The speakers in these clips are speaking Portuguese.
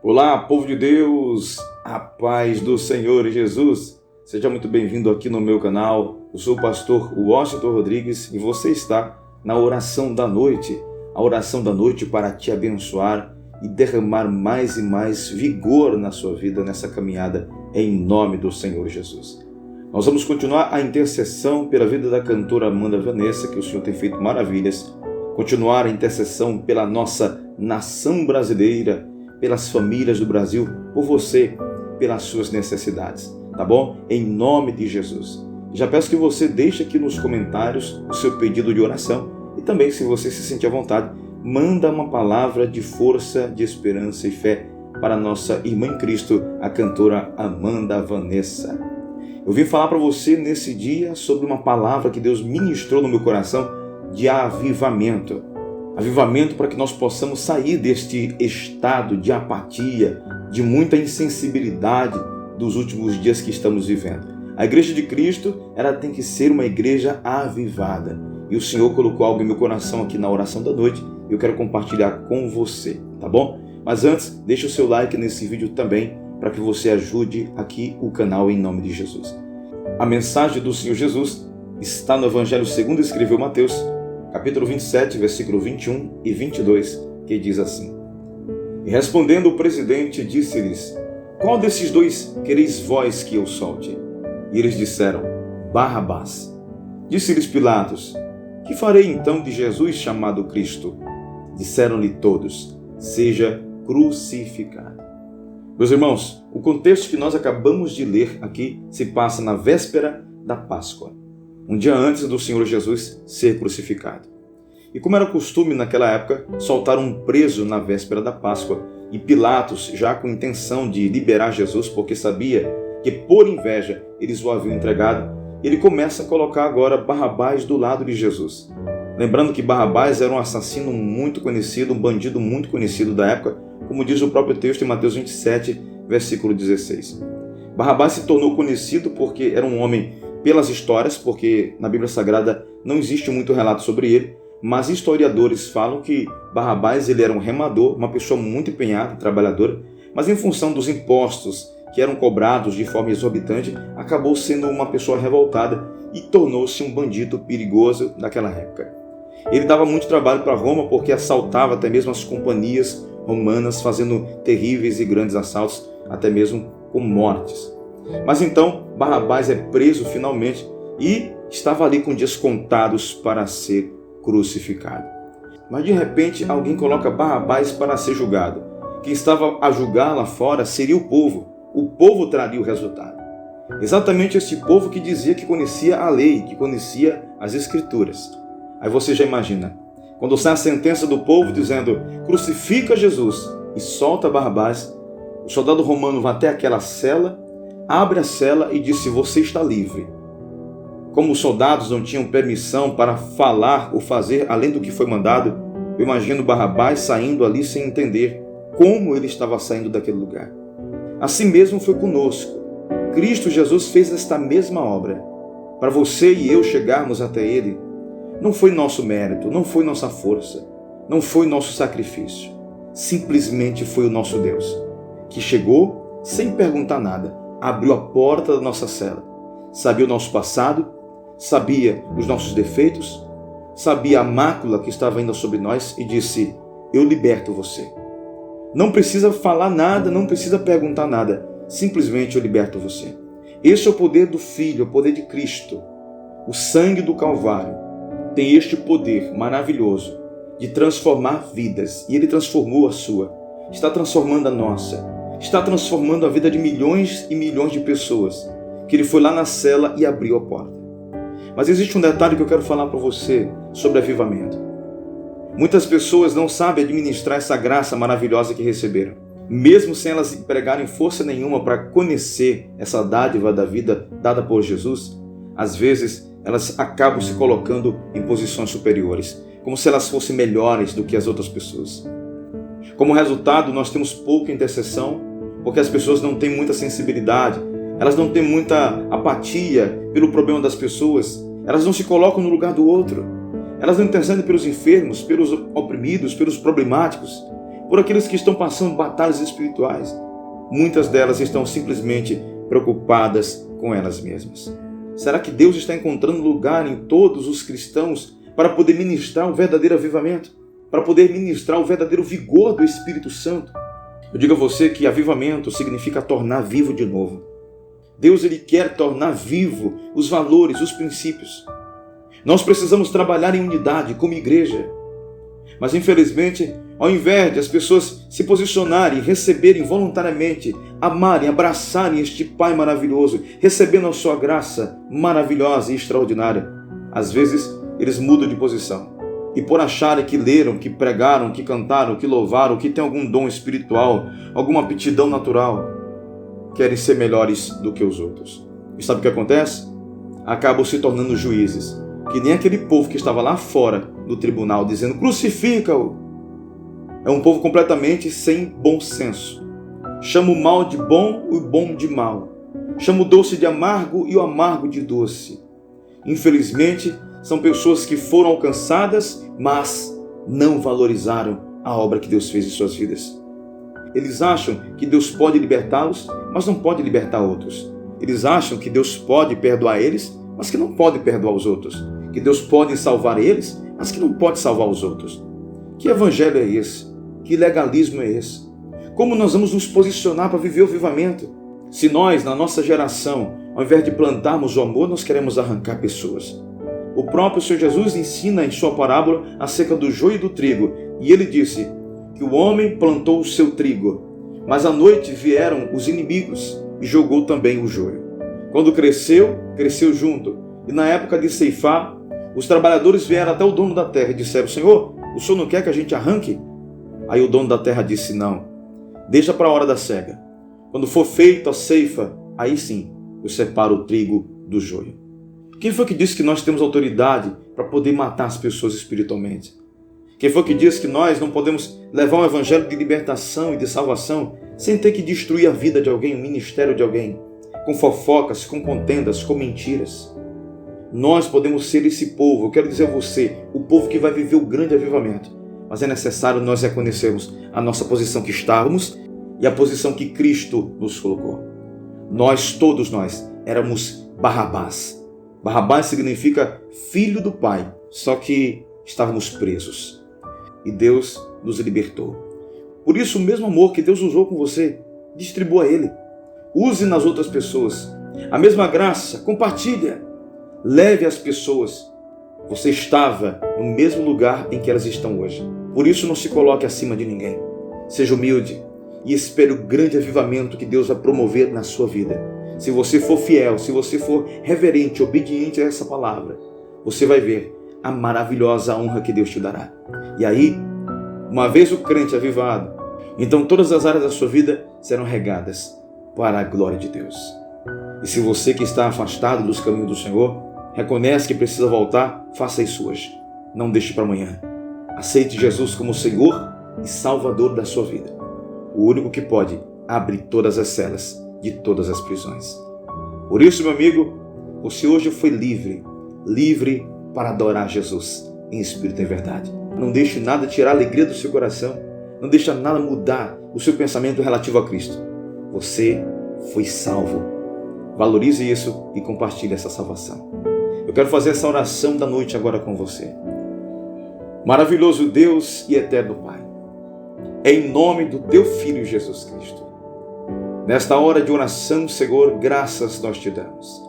Olá, povo de Deus, a paz do Senhor Jesus. Seja muito bem-vindo aqui no meu canal. Eu sou o pastor Washington Rodrigues e você está na oração da noite. A oração da noite para te abençoar e derramar mais e mais vigor na sua vida nessa caminhada em nome do Senhor Jesus. Nós vamos continuar a intercessão pela vida da cantora Amanda Vanessa, que o Senhor tem feito maravilhas. Continuar a intercessão pela nossa nação brasileira, pelas famílias do Brasil, por você, pelas suas necessidades, tá bom? Em nome de Jesus. Já peço que você deixe aqui nos comentários o seu pedido de oração e também, se você se sentir à vontade, manda uma palavra de força, de esperança e fé para a nossa irmã em Cristo, a cantora Amanda Vanessa. Eu vim falar para você nesse dia sobre uma palavra que Deus ministrou no meu coração de avivamento. Avivamento para que nós possamos sair deste estado de apatia, de muita insensibilidade dos últimos dias que estamos vivendo. A Igreja de Cristo, ela tem que ser uma igreja avivada. E o Senhor colocou algo em meu coração aqui na oração da noite e eu quero compartilhar com você, tá bom? Mas antes, deixa o seu like nesse vídeo também para que você ajude aqui o canal em nome de Jesus. A mensagem do Senhor Jesus está no Evangelho segundo escreveu Mateus, capítulo 27, versículo 21 e 22, que diz assim: E respondendo o presidente, disse-lhes: Qual desses dois quereis vós que eu solte? E eles disseram: Barrabás. Disse-lhes Pilatos: Que farei então de Jesus chamado Cristo? Disseram-lhe todos: Seja crucificado. Meus irmãos, o contexto que nós acabamos de ler aqui se passa na véspera da Páscoa, um dia antes do Senhor Jesus ser crucificado. E como era costume naquela época, soltar um preso na véspera da Páscoa, e Pilatos, já com intenção de liberar Jesus, porque sabia que por inveja eles o haviam entregado, ele começa a colocar agora Barrabás do lado de Jesus. Lembrando que Barrabás era um assassino muito conhecido, um bandido muito conhecido da época, como diz o próprio texto em Mateus 27, versículo 16. Barrabás se tornou conhecido porque era um homem pelas histórias, porque na Bíblia Sagrada não existe muito relato sobre ele, mas historiadores falam que Barrabás ele era um remador, uma pessoa muito empenhada, trabalhadora, mas em função dos impostos que eram cobrados de forma exorbitante, acabou sendo uma pessoa revoltada e tornou-se um bandido perigoso naquela época. Ele dava muito trabalho para Roma porque assaltava até mesmo as companhias romanas, fazendo terríveis e grandes assaltos, até mesmo com mortes. Mas então Barrabás é preso finalmente e estava ali com dias contados para ser crucificado. Mas de repente alguém coloca Barrabás para ser julgado. Quem estava a julgar lá fora seria o povo. O povo traria o resultado. Exatamente esse povo que dizia que conhecia a lei, que conhecia as escrituras. Aí você já imagina, quando sai a sentença do povo dizendo crucifica Jesus e solta Barrabás, o soldado romano vai até aquela cela, abre a cela e disse: você está livre. Como os soldados não tinham permissão para falar ou fazer além do que foi mandado, eu imagino Barrabás saindo ali sem entender como ele estava saindo daquele lugar. Assim mesmo foi conosco. Cristo Jesus fez esta mesma obra. Para você e eu chegarmos até Ele, não foi nosso mérito, não foi nossa força, não foi nosso sacrifício. Simplesmente foi o nosso Deus, que chegou sem perguntar nada, abriu a porta da nossa cela, sabia o nosso passado, sabia os nossos defeitos, sabia a mácula que estava ainda sobre nós e disse: eu liberto você. Não precisa falar nada, não precisa perguntar nada, simplesmente eu liberto você. Esse é o poder do Filho, é o poder de Cristo. O sangue do Calvário tem este poder maravilhoso de transformar vidas, e Ele transformou a sua, está transformando a nossa, está transformando a vida de milhões e milhões de pessoas, que Ele foi lá na cela e abriu a porta. Mas existe um detalhe que eu quero falar para você sobre avivamento. Muitas pessoas não sabem administrar essa graça maravilhosa que receberam. Mesmo sem elas empregarem força nenhuma para conhecer essa dádiva da vida dada por Jesus, às vezes elas acabam se colocando em posições superiores, como se elas fossem melhores do que as outras pessoas. Como resultado, nós temos pouca intercessão, porque as pessoas não têm muita sensibilidade, elas não têm muita apatia pelo problema das pessoas, elas não se colocam no lugar do outro. Elas não intercedem pelos enfermos, pelos oprimidos, pelos problemáticos. por aqueles que estão passando batalhas espirituais. Muitas delas estão simplesmente preocupadas com elas mesmas. Será que Deus está encontrando lugar em todos os cristãos para poder ministrar o verdadeiro avivamento? Para poder ministrar o verdadeiro vigor do Espírito Santo? Eu digo a você que avivamento significa tornar vivo de novo. Deus ele quer tornar vivo os valores, os princípios. Nós precisamos trabalhar em unidade como igreja. Mas infelizmente, ao invés de as pessoas se posicionarem, receberem voluntariamente, amarem, abraçarem este Pai maravilhoso, recebendo a sua graça maravilhosa e extraordinária, às vezes eles mudam de posição. E por acharem que leram, que pregaram, que cantaram, que louvaram, que têm algum dom espiritual, alguma aptidão natural, querem ser melhores do que os outros. E sabe o que acontece? Acabam se tornando juízes, que nem aquele povo que estava lá fora do tribunal dizendo crucifica-o. É um povo completamente sem bom senso. Chama o mal de bom e o bom de mal. Chama o doce de amargo e o amargo de doce. Infelizmente, são pessoas que foram alcançadas, mas não valorizaram a obra que Deus fez em suas vidas. Eles acham que Deus pode libertá-los, mas não pode libertar outros. Eles acham que Deus pode perdoar eles, mas que não pode perdoar os outros. Que Deus pode salvar eles, mas que não pode salvar os outros. Que evangelho é esse? Que legalismo é esse? Como nós vamos nos posicionar para viver o avivamento? Se nós, na nossa geração, ao invés de plantarmos o amor, nós queremos arrancar pessoas. O próprio Senhor Jesus ensina em sua parábola acerca do joio e do trigo. E ele disse que o homem plantou o seu trigo, mas à noite vieram os inimigos e jogou também o joio. Quando cresceu, cresceu junto. E na época de ceifar, os trabalhadores vieram até o dono da terra e disseram: Senhor, o senhor não quer que a gente arranque? Aí o dono da terra disse: não, deixa para a hora da cega. Quando for feita a ceifa, aí sim eu separo o trigo do joio. Quem foi que disse que nós temos autoridade para poder matar as pessoas espiritualmente? Quem foi que disse que nós não podemos levar um evangelho de libertação e de salvação sem ter que destruir a vida de alguém, o ministério de alguém, com fofocas, com contendas, com mentiras? Nós podemos ser esse povo, eu quero dizer a você, o povo que vai viver o grande avivamento. Mas é necessário nós reconhecermos a nossa posição que estávamos e a posição que Cristo nos colocou. Todos nós, éramos Barrabás. Barrabás significa filho do Pai, só que estávamos presos. E Deus nos libertou. Por isso, o mesmo amor que Deus usou com você, distribua ele. Use nas outras pessoas. A mesma graça, compartilha. Leve as pessoas. Você estava no mesmo lugar em que elas estão hoje. Por isso, não se coloque acima de ninguém. Seja humilde e espere o grande avivamento que Deus vai promover na sua vida. Se você for fiel, se você for reverente, obediente a essa palavra, você vai ver a maravilhosa honra que Deus te dará. E aí, uma vez o crente avivado, então todas as áreas da sua vida serão regadas para a glória de Deus. E se você que está afastado dos caminhos do Senhor, reconhece que precisa voltar, faça isso hoje. Não deixe para amanhã. Aceite Jesus como Senhor e Salvador da sua vida. O único que pode abrir todas as celas de todas as prisões. Por isso, meu amigo, você hoje foi livre para adorar Jesus em espírito e em verdade. Não deixe nada tirar a alegria do seu coração. Não deixe nada mudar o seu pensamento relativo a Cristo. Você foi salvo. Valorize isso e compartilhe essa salvação. Eu quero fazer essa oração da noite agora com você. Maravilhoso Deus e eterno Pai, é em nome do Teu Filho Jesus Cristo. Nesta hora de oração, Senhor, graças nós te damos.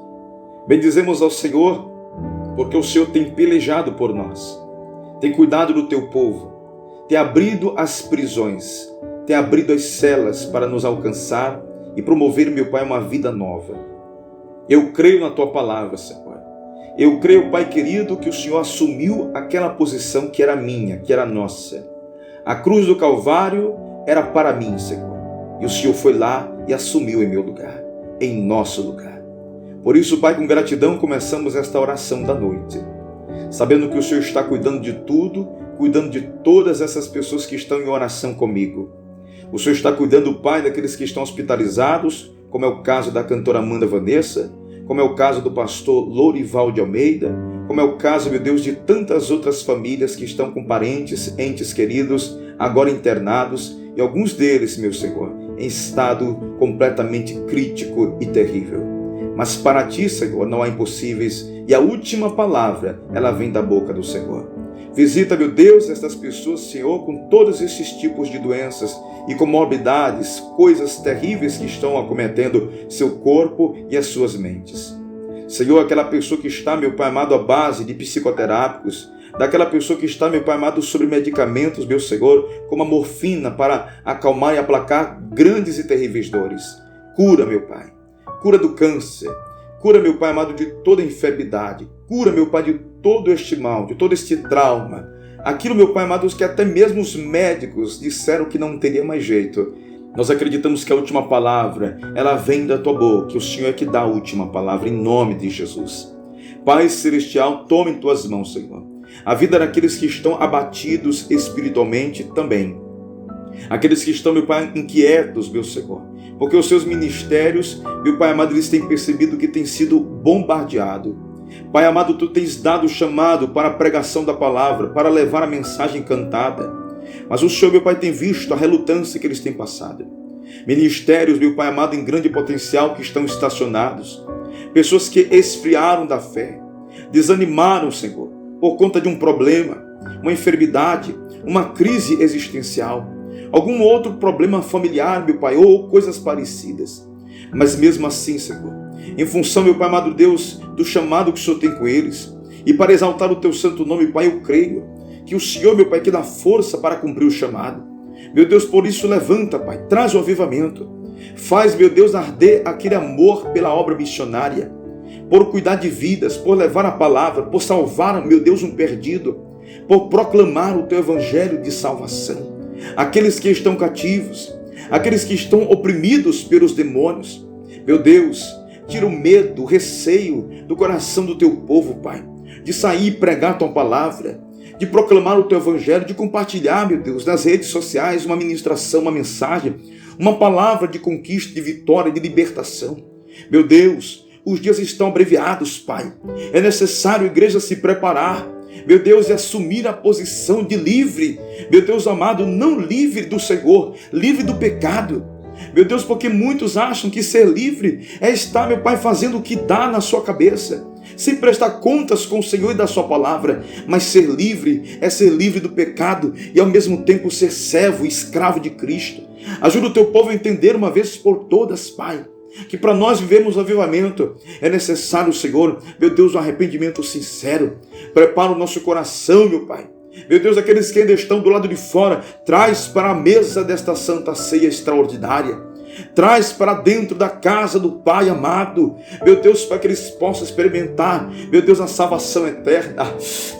Bendizemos ao Senhor, porque o Senhor tem pelejado por nós, tem cuidado do Teu povo, tem abrido as prisões, tem abrido as celas para nos alcançar e promover, meu Pai, uma vida nova. Eu creio na Tua palavra, Senhor. Eu creio, Pai querido, que o Senhor assumiu aquela posição que era minha, que era nossa. A cruz do Calvário era para mim, Senhor. E o Senhor foi lá e assumiu em meu lugar, em nosso lugar. Por isso, Pai, com gratidão, começamos esta oração da noite, sabendo que o Senhor está cuidando de tudo, cuidando de todas essas pessoas que estão em oração comigo. O Senhor está cuidando, Pai, daqueles que estão hospitalizados, como é o caso da cantora Amanda Vanessa, como é o caso do pastor Lourival de Almeida, como é o caso, meu Deus, de tantas outras famílias que estão com parentes, entes queridos, agora internados, e alguns deles, meu Senhor, em estado completamente crítico e terrível. Mas para ti, Senhor, não há impossíveis, e a última palavra, ela vem da boca do Senhor. Visita, meu Deus, estas pessoas, Senhor, com todos esses tipos de doenças e comorbidades, coisas terríveis que estão acometendo seu corpo e as suas mentes. Senhor, aquela pessoa que está, meu Pai amado, à base de psicoterápicos, daquela pessoa que está, meu Pai amado, sobre medicamentos, meu Senhor, como a morfina, para acalmar e aplacar grandes e terríveis dores. Cura, meu Pai. Cura do câncer. Cura, meu Pai amado, de toda enfermidade. Cura, meu Pai, de todo este mal, de todo este trauma. Aquilo, meu Pai amado, que até mesmo os médicos disseram que não teria mais jeito. Nós acreditamos que a última palavra, ela vem da tua boca, que o Senhor é que dá a última palavra, em nome de Jesus. Pai Celestial, toma em tuas mãos, Senhor, a vida daqueles que estão abatidos espiritualmente também. Aqueles que estão, meu Pai, inquietos, meu Senhor, porque os seus ministérios, meu Pai amado, eles têm percebido que tem sido bombardeado. Pai amado, tu tens dado o chamado para a pregação da palavra, para levar a mensagem cantada. Mas o Senhor, meu Pai, tem visto a relutância que eles têm passado. Ministérios, meu Pai amado, em grande potencial que estão estacionados. Pessoas que esfriaram da fé, desanimaram, Senhor, por conta de um problema, uma enfermidade, uma crise existencial, algum outro problema familiar, meu Pai, ou coisas parecidas. Mas mesmo assim, Senhor, em função, meu Pai amado Deus, do chamado que o Senhor tem com eles, e para exaltar o teu santo nome, Pai, eu creio que o Senhor, meu Pai, que dá força para cumprir o chamado. Meu Deus, por isso levanta, Pai, traz o avivamento. Faz, meu Deus, arder aquele amor pela obra missionária, por cuidar de vidas, por levar a palavra, por salvar, meu Deus, um perdido, por proclamar o teu evangelho de salvação. Aqueles que estão cativos, aqueles que estão oprimidos pelos demônios. Meu Deus, tira o medo, o receio do coração do teu povo, Pai, de sair e pregar a tua palavra, de proclamar o teu evangelho, de compartilhar, meu Deus, nas redes sociais, uma ministração, uma mensagem, uma palavra de conquista, de vitória, de libertação. Meu Deus, os dias estão abreviados, Pai. É necessário a igreja se preparar, meu Deus, e assumir a posição de livre. Meu Deus amado, não livre do Senhor, livre do pecado. Meu Deus, porque muitos acham que ser livre é estar, meu Pai, fazendo o que dá na sua cabeça, sem prestar contas com o Senhor e da sua palavra. Mas ser livre é ser livre do pecado e ao mesmo tempo ser servo e escravo de Cristo. Ajuda o teu povo a entender uma vez por todas, Pai, que para nós vivermos o avivamento é necessário, Senhor, meu Deus, um arrependimento sincero. Prepara o nosso coração, meu Pai. Meu Deus, aqueles que ainda estão do lado de fora, traz para a mesa desta santa ceia extraordinária. Traz para dentro da casa do Pai amado, meu Deus, para que eles possam experimentar, meu Deus, a salvação eterna.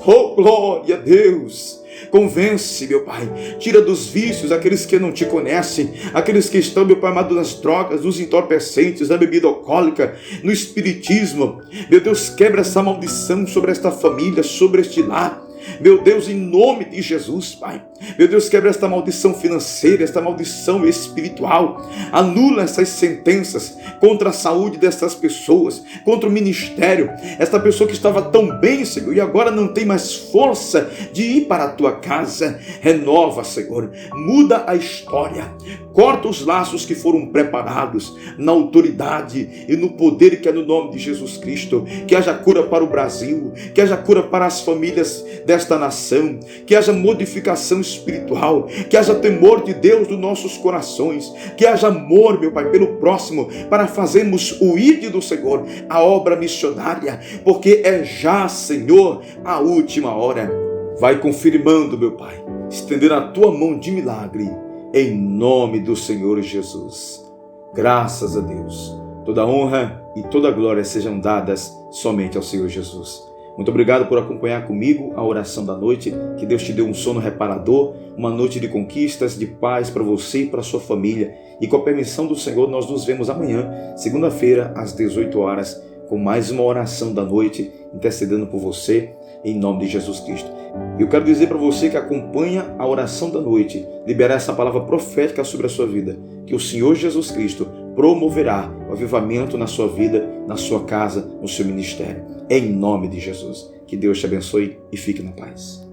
Oh, glória a Deus! Convence, meu Pai, tira dos vícios aqueles que não te conhecem, aqueles que estão, meu Pai amado, nas drogas, nos entorpecentes, na bebida alcoólica, no espiritismo. Meu Deus, quebra essa maldição sobre esta família, sobre este lar. Meu Deus, em nome de Jesus, Pai. Meu Deus, quebra esta maldição financeira, esta maldição espiritual. Anula essas sentenças contra a saúde dessas pessoas, contra o ministério. Esta pessoa que estava tão bem, Senhor, e agora não tem mais força de ir para a tua casa. Renova, Senhor. Muda a história. Corta os laços que foram preparados na autoridade e no poder que é no nome de Jesus Cristo. Que haja cura para o Brasil, que haja cura para as famílias desta nação, que haja modificação espiritual, que haja temor de Deus nos nossos corações, que haja amor, meu Pai, pelo próximo, para fazermos o ID do Senhor, a obra missionária, porque é já, Senhor, a última hora. Vai confirmando, meu Pai, estendendo a tua mão de milagre, em nome do Senhor Jesus. Graças a Deus. Toda honra e toda glória sejam dadas somente ao Senhor Jesus. Muito obrigado por acompanhar comigo a oração da noite. Que Deus te dê um sono reparador, uma noite de conquistas, de paz para você e para a sua família. E com a permissão do Senhor, nós nos vemos amanhã, segunda-feira, às 18 horas, com mais uma oração da noite, intercedendo por você, em nome de Jesus Cristo. Eu quero dizer para você que acompanha a oração da noite, liberar essa palavra profética sobre a sua vida, que o Senhor Jesus Cristo promoverá o avivamento na sua vida, na sua casa, no seu ministério. Em nome de Jesus. Que Deus te abençoe e fique na paz.